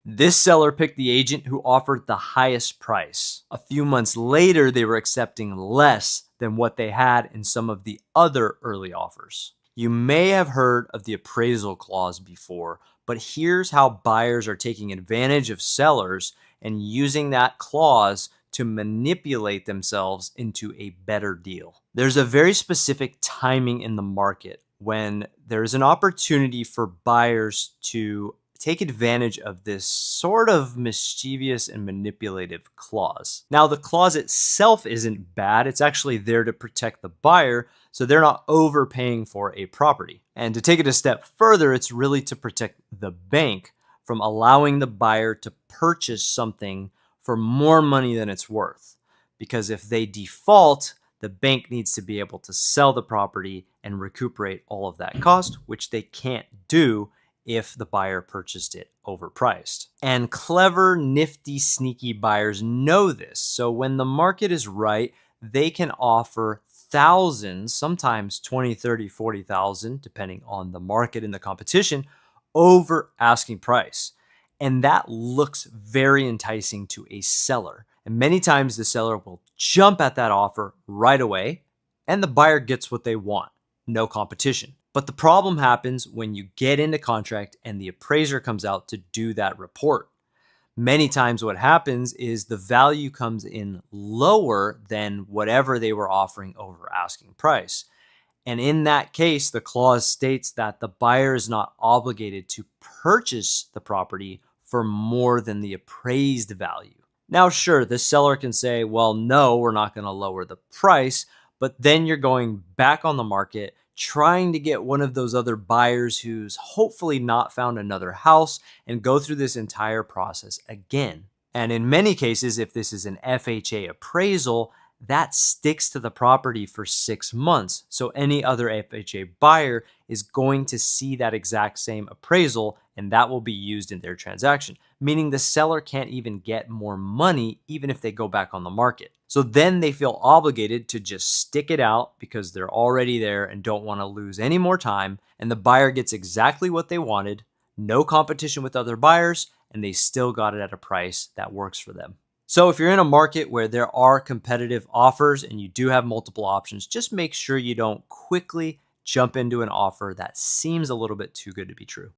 This seller picked the agent who offered the highest price. A few months later, they were accepting less than what they had in some of the other early offers. You may have heard of the appraisal clause before, but here's how buyers are taking advantage of sellers and using that clause to manipulate themselves into a better deal. There's a very specific timing in the market when there's an opportunity for buyers to take advantage of this sort of mischievous and manipulative clause. Now, the clause itself isn't bad. It's actually there to protect the buyer so they're not overpaying for a property. And to take it a step further, it's really to protect the bank from allowing the buyer to purchase something for more money than it's worth. Because if they default, the bank needs to be able to sell the property and recuperate all of that cost, which they can't do if the buyer purchased it overpriced. And clever, nifty, sneaky buyers know this. So when the market is right, they can offer thousands, sometimes 20, 30, 40,000, depending on the market and the competition, over asking price. And that looks very enticing to a seller. And many times the seller will jump at that offer right away, and the buyer gets what they want. No competition. But the problem happens when you get into contract and the appraiser comes out to do that report. Many times what happens is the value comes in lower than whatever they were offering over asking price. And in that case, the clause states that the buyer is not obligated to purchase the property for more than the appraised value. Now, sure, the seller can say, well, no, we're not going to lower the price, but then you're going back on the market trying to get one of those other buyers who's hopefully not found another house and go through this entire process again. And in many cases, if this is an FHA appraisal, that sticks to the property for 6 months. So any other FHA buyer is going to see that exact same appraisal, and that will be used in their transaction, meaning the seller can't even get more money even if they go back on the market. So then they feel obligated to just stick it out because they're already there and don't want to lose any more time. And the buyer gets exactly what they wanted, no competition with other buyers, and they still got it at a price that works for them. So if you're in a market where there are competitive offers and you do have multiple options, just make sure you don't quickly jump into an offer that seems a little bit too good to be true.